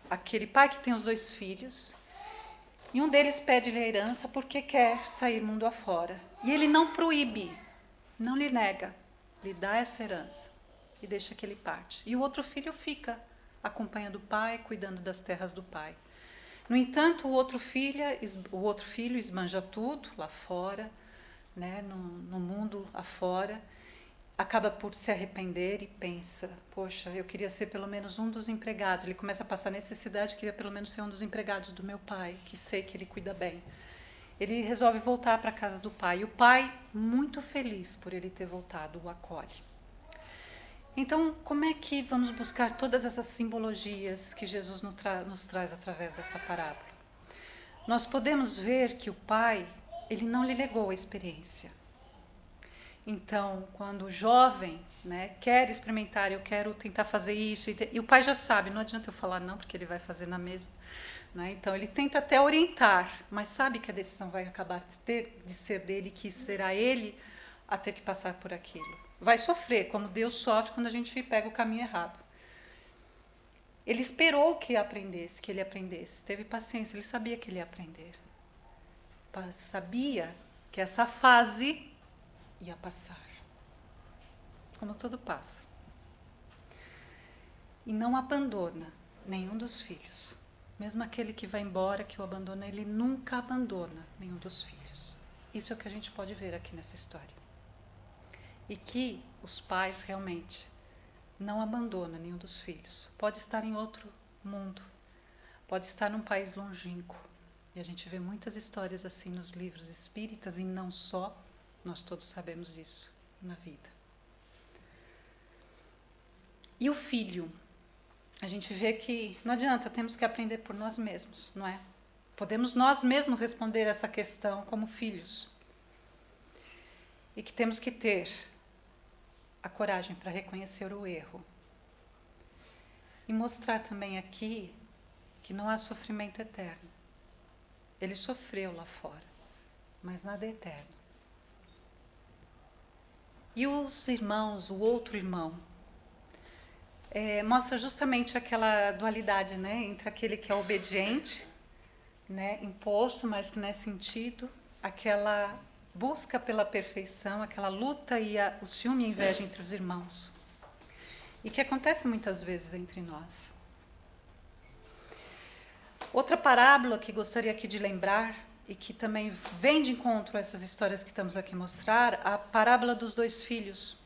Speaker 3: aquele pai que tem os dois filhos, e um deles pede-lhe a herança porque quer sair mundo afora. E ele não proíbe, não lhe nega, lhe dá essa herança e deixa que ele parte. E o outro filho fica acompanhando o pai, cuidando das terras do pai. No entanto, o outro filho esbanja tudo lá fora, né, no mundo afora, acaba por se arrepender e pensa, poxa, eu queria ser pelo menos um dos empregados. Ele começa a passar necessidade, queria pelo menos ser um dos empregados do meu pai, que sei que ele cuida bem. Ele resolve voltar para a casa do pai, e o pai, muito feliz por ele ter voltado, o acolhe. Então, como é que vamos buscar todas essas simbologias que Jesus nos traz através desta parábola? Nós podemos ver que o pai, ele não lhe legou a experiência. Então, quando o jovem, né, quer experimentar, eu quero tentar fazer isso, e o pai já sabe, não adianta eu falar não, porque ele vai fazer na mesma. Né? Então, ele tenta até orientar, mas sabe que a decisão vai acabar de ser dele, que será ele a ter que passar por aquilo. Vai sofrer, como Deus sofre quando a gente pega o caminho errado. Ele esperou que ele aprendesse, teve paciência, ele sabia que ele ia aprender. Sabia que essa fase ia passar, como tudo passa. E não abandona nenhum dos filhos. Mesmo aquele que vai embora, que o abandona, ele nunca abandona nenhum dos filhos. Isso é o que a gente pode ver aqui nessa história. E que os pais realmente não abandonam nenhum dos filhos. Pode estar em outro mundo, pode estar num país longínquo, E a gente vê muitas histórias assim nos livros espíritas, e não só, nós todos sabemos disso na vida. E o filho? A gente vê que não adianta, temos que aprender por nós mesmos, não é? Podemos nós mesmos responder essa questão como filhos. E que temos que ter a coragem para reconhecer o erro. E mostrar também aqui que não há sofrimento eterno. Ele sofreu lá fora, mas nada é eterno. E os irmãos, o outro irmão, mostra justamente aquela dualidade, né, entre aquele que é obediente, né, imposto, mas que não é sentido, aquela busca pela perfeição, aquela luta e o ciúme e a inveja entre os irmãos. E que acontece muitas vezes entre nós. Outra parábola que gostaria aqui de lembrar, e que também vem de encontro a essas histórias que estamos aqui a mostrar, a parábola dos 2 filhos.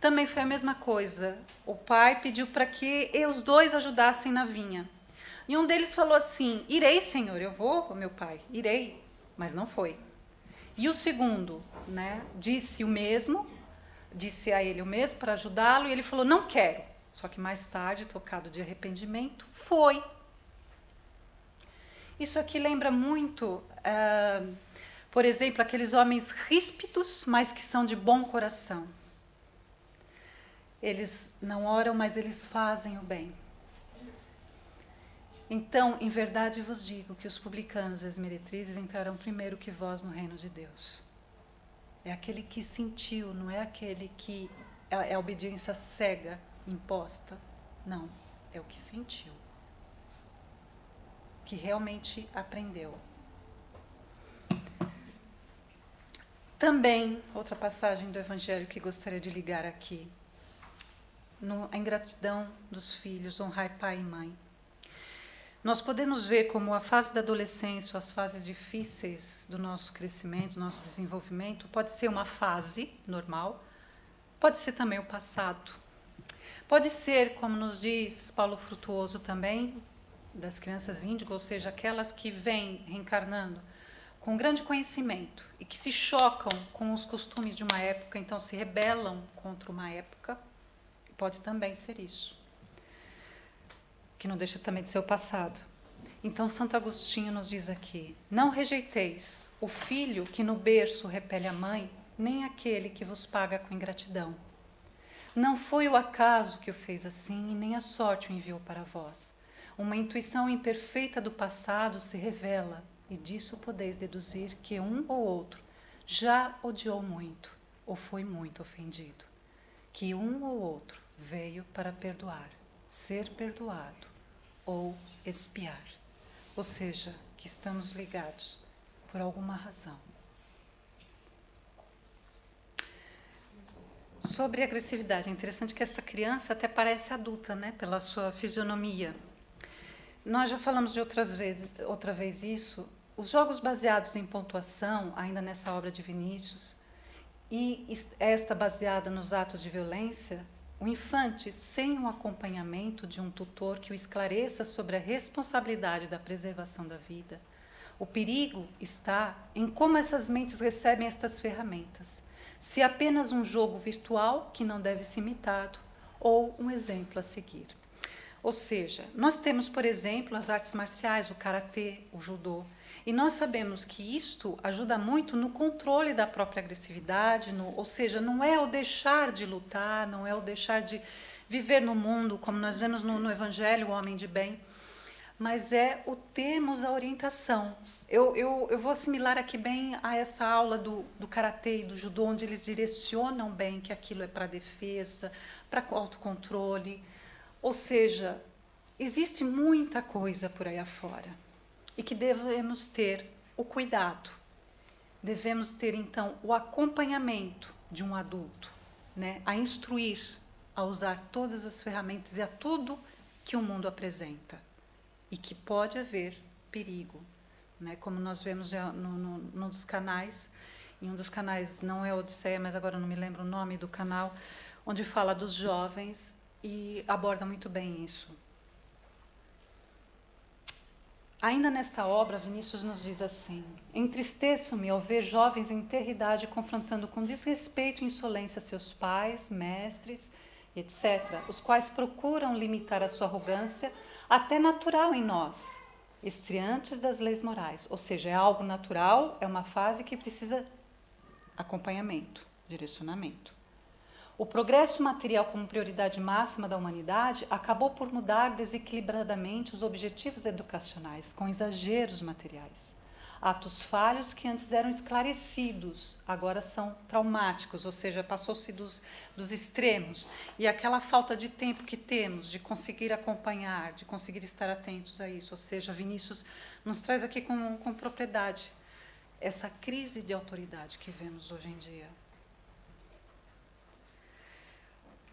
Speaker 3: Também foi a mesma coisa. O pai pediu para que os 2 ajudassem na vinha. E um deles falou assim: irei, senhor, eu vou, meu pai, irei. Mas não foi. E o segundo, né, disse a ele o mesmo para ajudá-lo, e ele falou: não quero. Só que mais tarde, tocado de arrependimento, foi. Isso aqui lembra muito, por exemplo, aqueles homens ríspidos, mas que são de bom coração. Eles não oram, mas eles fazem o bem. Então, em verdade vos digo que os publicanos e as meretrizes entrarão primeiro que vós no reino de Deus. É aquele que sentiu, não é aquele que é a obediência cega, imposta. Não, é o que sentiu. Que realmente aprendeu. Também, outra passagem do Evangelho que gostaria de ligar aqui. A ingratidão dos filhos, honrar pai e mãe. Nós podemos ver como a fase da adolescência, as fases difíceis do nosso crescimento, do nosso desenvolvimento, pode ser uma fase normal, pode ser também o passado. Pode ser, como nos diz Paulo Frutuoso também, das crianças índigo, ou seja, aquelas que vêm reencarnando com grande conhecimento e que se chocam com os costumes de uma época, então se rebelam contra uma época, pode também ser isso. Que não deixa também de ser o passado. Então, Santo Agostinho nos diz aqui: não rejeiteis o filho que no berço repele a mãe, nem aquele que vos paga com ingratidão. Não foi o acaso que o fez assim, e nem a sorte o enviou para vós. Uma intuição imperfeita do passado se revela, e disso podeis deduzir que um ou outro já odiou muito, ou foi muito ofendido. Que um ou outro veio para perdoar, ser perdoado ou expiar. Ou seja, que estamos ligados por alguma razão. Sobre agressividade, é interessante que esta criança até parece adulta, né, pela sua fisionomia. Nós já falamos de outra vez isso. Os jogos baseados em pontuação, ainda nessa obra de Vinícius, e esta baseada nos atos de violência, o infante, sem o acompanhamento de um tutor que o esclareça sobre a responsabilidade da preservação da vida, o perigo está em como essas mentes recebem estas ferramentas. Se apenas um jogo virtual que não deve ser imitado, ou um exemplo a seguir. Ou seja, nós temos, por exemplo, as artes marciais, o karatê, o judô, e nós sabemos que isto ajuda muito no controle da própria agressividade, ou seja, não é o deixar de lutar, não é o deixar de viver no mundo, como nós vemos no Evangelho, o homem de bem, mas é o termos a orientação. Eu vou assimilar aqui bem a essa aula do karatê e do judô, onde eles direcionam bem que aquilo é para defesa, para autocontrole. Ou seja, existe muita coisa por aí afora e que devemos ter o cuidado. Devemos ter, então, o acompanhamento de um adulto, né, a instruir, a usar todas as ferramentas e a tudo que o mundo apresenta. E que pode haver perigo, né? Como nós vemos já num dos canais, em um dos canais, não é Odisseia, mas agora não me lembro o nome do canal, onde fala dos jovens e aborda muito bem isso. Ainda nesta obra, Vinícius nos diz assim: entristeço-me ao ver jovens em ter idade confrontando com desrespeito e insolência seus pais, mestres, etc., os quais procuram limitar a sua arrogância, até natural em nós, estreantes das leis morais. Ou seja, é algo natural, é uma fase que precisa acompanhamento, direcionamento. O progresso material como prioridade máxima da humanidade acabou por mudar desequilibradamente os objetivos educacionais, com exageros materiais. Atos falhos que antes eram esclarecidos, agora são traumáticos, ou seja, passou-se dos extremos. E aquela falta de tempo que temos de conseguir acompanhar, de conseguir estar atentos a isso, ou seja, Vinícius nos traz aqui com propriedade essa crise de autoridade que vemos hoje em dia.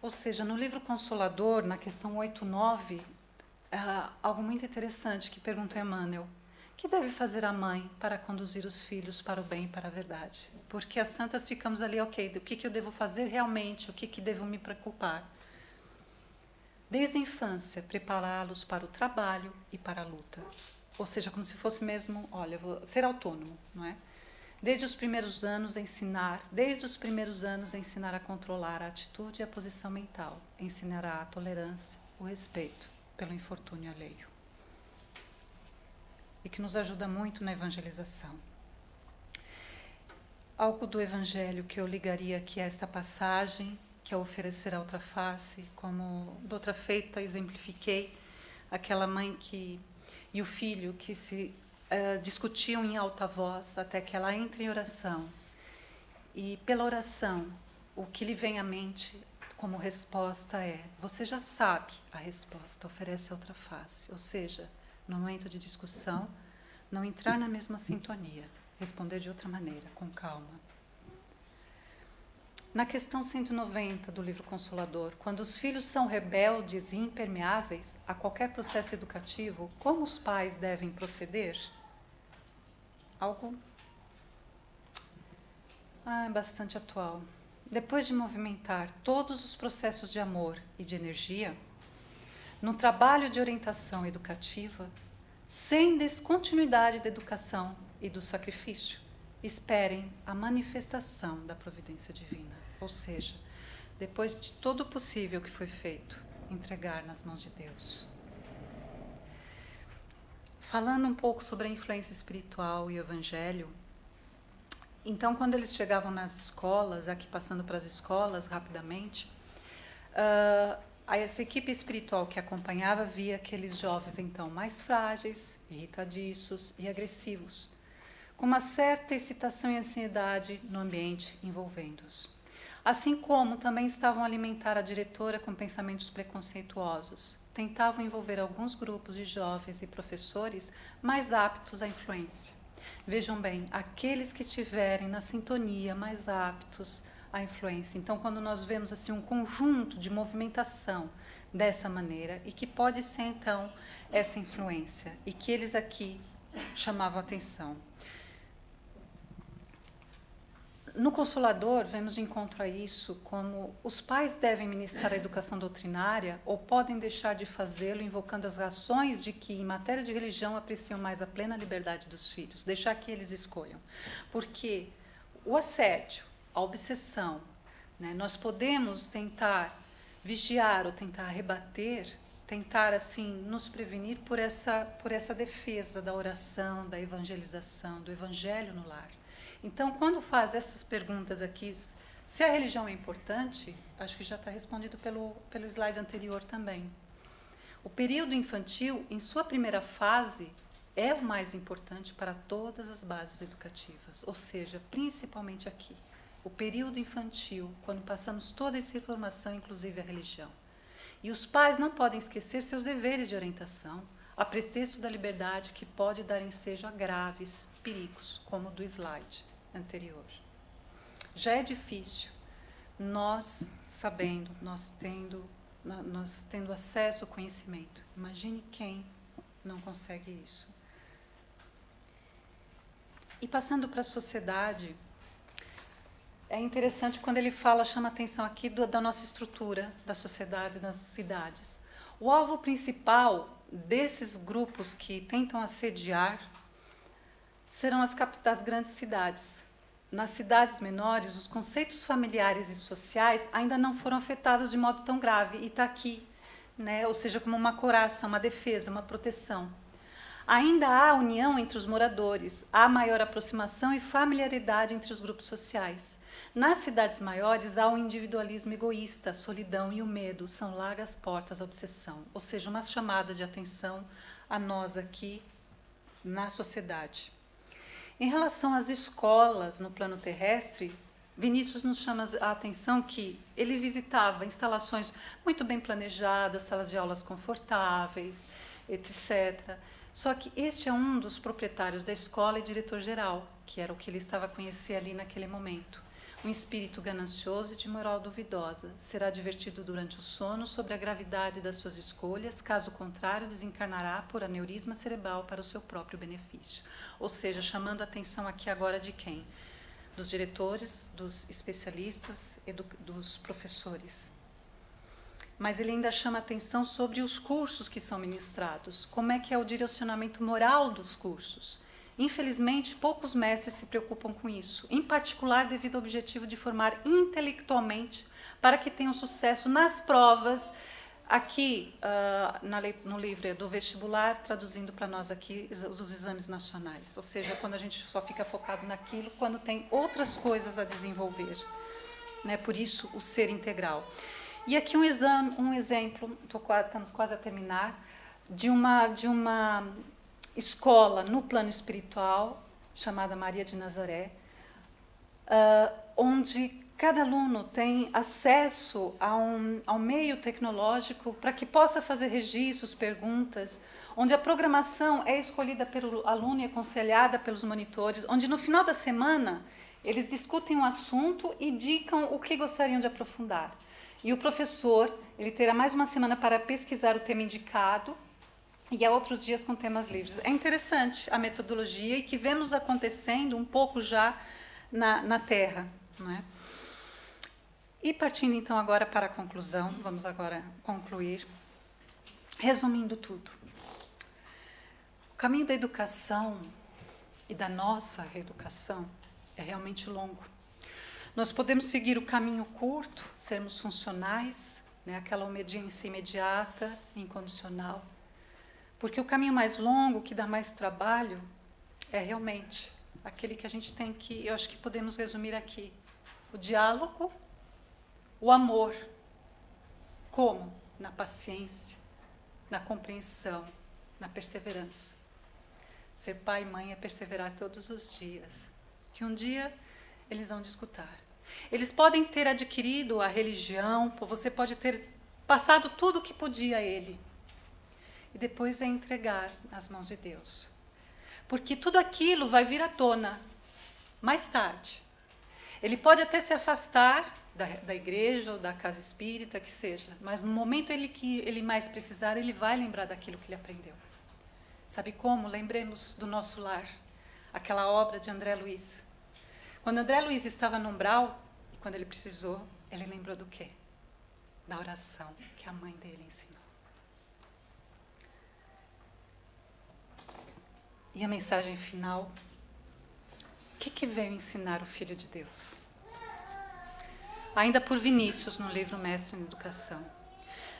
Speaker 3: Ou seja, no livro Consolador, na questão 8.9, algo muito interessante que pergunta Emmanuel: que deve fazer a mãe para conduzir os filhos para o bem e para a verdade? Porque as santas ficamos ali, ok, o que eu devo fazer realmente, o que devo me preocupar? Desde a infância, prepará-los para o trabalho e para a luta. Ou seja, como se fosse mesmo, olha, vou ser autônomo, não é? Desde os primeiros anos ensinar a controlar a atitude e a posição mental, ensinará a tolerância, o respeito pelo infortúnio alheio. E que nos ajuda muito na evangelização. Algo do Evangelho que eu ligaria aqui a esta passagem, que é oferecer a outra face, como de outra feita exemplifiquei, aquela mãe e o filho que se discutiam em alta voz até que ela entre em oração. E pela oração, o que lhe vem à mente como resposta é: você já sabe a resposta, oferece a outra face. Ou seja, no momento de discussão, não entrar na mesma sintonia, responder de outra maneira, com calma. Na questão 190 do livro Consolador, quando os filhos são rebeldes e impermeáveis a qualquer processo educativo, como os pais devem proceder? Algo bastante atual. Depois de movimentar todos os processos de amor e de energia, no trabalho de orientação educativa, sem descontinuidade da educação e do sacrifício, esperem a manifestação da providência divina. Ou seja, depois de todo o possível que foi feito, entregar nas mãos de Deus. Falando um pouco sobre a influência espiritual e o Evangelho, então, quando eles chegavam nas escolas, aqui passando para as escolas rapidamente, essa equipe espiritual que acompanhava via aqueles jovens, então, mais frágeis, irritadiços e agressivos, com uma certa excitação e ansiedade no ambiente envolvendo-os. Assim como também estavam a alimentar a diretora com pensamentos preconceituosos, tentavam envolver alguns grupos de jovens e professores mais aptos à influência. Vejam bem, aqueles que estiverem na sintonia mais aptos à influência. Então, quando nós vemos assim um conjunto de movimentação dessa maneira, e que pode ser então essa influência, e que eles aqui chamavam atenção. No Consolador, vemos de encontro a isso como os pais devem ministrar a educação doutrinária ou podem deixar de fazê-lo invocando as razões de que, em matéria de religião, apreciam mais a plena liberdade dos filhos, deixar que eles escolham. Porque o assédio, a obsessão, né, nós podemos tentar vigiar ou tentar rebater, tentar assim nos prevenir por essa defesa da oração, da evangelização, do evangelho no lar. Então, quando faz essas perguntas aqui, se a religião é importante, acho que já está respondido pelo slide anterior também. O período infantil, em sua primeira fase, é o mais importante para todas as bases educativas, ou seja, principalmente aqui. O período infantil, quando passamos toda essa informação, inclusive a religião. E os pais não podem esquecer seus deveres de orientação, a pretexto da liberdade que pode dar ensejo a graves perigos, como o do slide anterior. Já é difícil nós sabendo, nós tendo acesso ao conhecimento. Imagine quem não consegue isso. E passando para a sociedade, é interessante quando ele chama atenção aqui da nossa estrutura da sociedade nas cidades. O alvo principal desses grupos que tentam assediar serão as grandes cidades. Nas cidades menores, os conceitos familiares e sociais ainda não foram afetados de modo tão grave, e está aqui, né? Ou seja, como uma couraça, uma defesa, uma proteção. Ainda há união entre os moradores, há maior aproximação e familiaridade entre os grupos sociais. Nas cidades maiores, há o individualismo egoísta, a solidão e o medo, são largas portas à obsessão, ou seja, uma chamada de atenção a nós aqui na sociedade. Em relação às escolas no plano terrestre, Vinícius nos chama a atenção que ele visitava instalações muito bem planejadas, salas de aulas confortáveis, etc. Só que este é um dos proprietários da escola e diretor-geral, que era o que ele estava a conhecer ali naquele momento. Um espírito ganancioso e de moral duvidosa. Será advertido durante o sono sobre a gravidade das suas escolhas, caso contrário, desencarnará por aneurisma cerebral para o seu próprio benefício. Ou seja, chamando a atenção aqui agora de quem? Dos diretores, dos especialistas e dos professores. Mas ele ainda chama a atenção sobre os cursos que são ministrados. Como é que é o direcionamento moral dos cursos? Infelizmente, poucos mestres se preocupam com isso, em particular devido ao objetivo de formar intelectualmente para que tenham sucesso nas provas. Aqui, no livro do vestibular, traduzindo para nós aqui os exames nacionais, ou seja, quando a gente só fica focado naquilo, quando tem outras coisas a desenvolver, né? Por isso, o ser integral. E aqui um exemplo, estamos quase a terminar, de uma escola no plano espiritual, chamada Maria de Nazaré, onde cada aluno tem acesso a um meio tecnológico para que possa fazer registros, perguntas, onde a programação é escolhida pelo aluno e aconselhada pelos monitores, onde no final da semana eles discutem um assunto e indicam o que gostariam de aprofundar. E o professor, ele terá mais uma semana para pesquisar o tema indicado, e há outros dias com temas livres. É interessante a metodologia e que vemos acontecendo um pouco já na Terra, não é? E partindo então agora para a conclusão, vamos agora concluir, resumindo tudo. O caminho da educação e da nossa reeducação é realmente longo. Nós podemos seguir o caminho curto, sermos funcionais, né, aquela obediência imediata, incondicional, porque o caminho mais longo, que dá mais trabalho, é realmente aquele que a gente tem que, eu acho que podemos resumir aqui, o diálogo, o amor. Como? Na paciência, na compreensão, na perseverança. Ser pai e mãe é perseverar todos os dias, que um dia eles vão escutar. Eles podem ter adquirido a religião, você pode ter passado tudo o que podia a ele, e depois é entregar nas mãos de Deus. Porque tudo aquilo vai vir à tona mais tarde. Ele pode até se afastar da igreja ou da casa espírita, que seja, mas no momento que ele mais precisar, ele vai lembrar daquilo que ele aprendeu. Sabe como? Lembremos do nosso lar, aquela obra de André Luiz. Quando André Luiz estava no umbral, e quando ele precisou, ele lembrou do quê? Da oração que a mãe dele ensinou. E a mensagem final, o que veio ensinar o Filho de Deus? Ainda por Vinícius, no livro Mestre em Educação.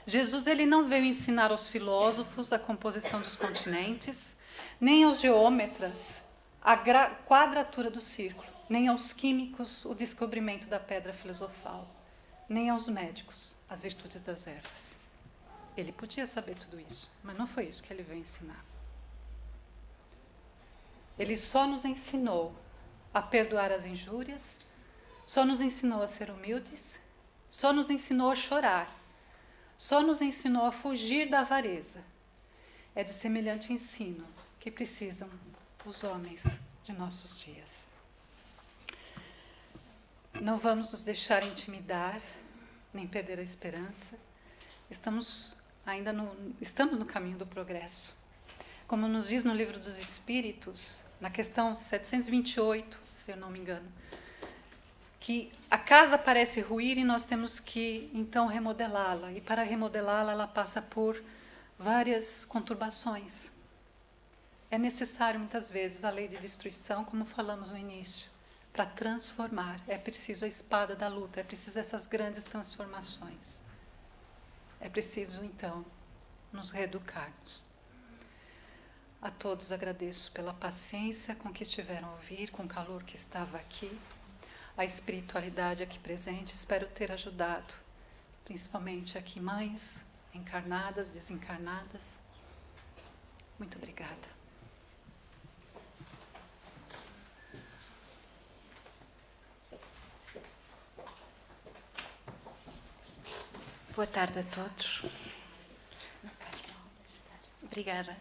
Speaker 3: Jesus, ele não veio ensinar aos filósofos a composição dos continentes, nem aos geômetras a quadratura do círculo, nem aos químicos o descobrimento da pedra filosofal, nem aos médicos as virtudes das ervas. Ele podia saber tudo isso, mas não foi isso que ele veio ensinar. Ele só nos ensinou a perdoar as injúrias, só nos ensinou a ser humildes, só nos ensinou a chorar, só nos ensinou a fugir da avareza. É de semelhante ensino que precisam os homens de nossos dias. Não vamos nos deixar intimidar, nem perder a esperança. Estamos no caminho do progresso. Como nos diz no Livro dos Espíritos, na questão 728, se eu não me engano, que a casa parece ruir e nós temos que, então, remodelá-la. E para remodelá-la, ela passa por várias conturbações. É necessário, muitas vezes, a lei de destruição, como falamos no início, para transformar. É preciso a espada da luta, é preciso essas grandes transformações. É preciso, então, nos reeducarmos. A todos agradeço pela paciência com que estiveram a ouvir, com o calor que estava aqui, a espiritualidade aqui presente. Espero ter ajudado, principalmente aqui mães encarnadas, desencarnadas. Muito obrigada.
Speaker 4: Boa tarde a todos. Obrigada.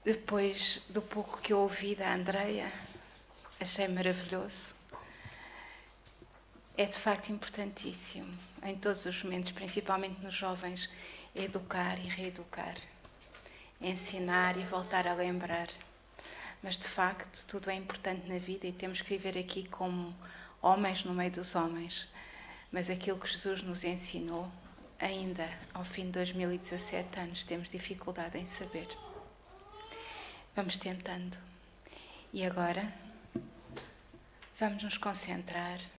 Speaker 4: Depois do pouco que eu ouvi da Andreia, achei maravilhoso. É de facto importantíssimo, em todos os momentos, principalmente nos jovens, educar e reeducar, ensinar e voltar a lembrar. Mas de facto tudo é importante na vida e temos que viver aqui como homens no meio dos homens. Mas aquilo que Jesus nos ensinou, ainda ao fim de 2017 anos, temos dificuldade em saber. Vamos tentando. E agora, vamos nos concentrar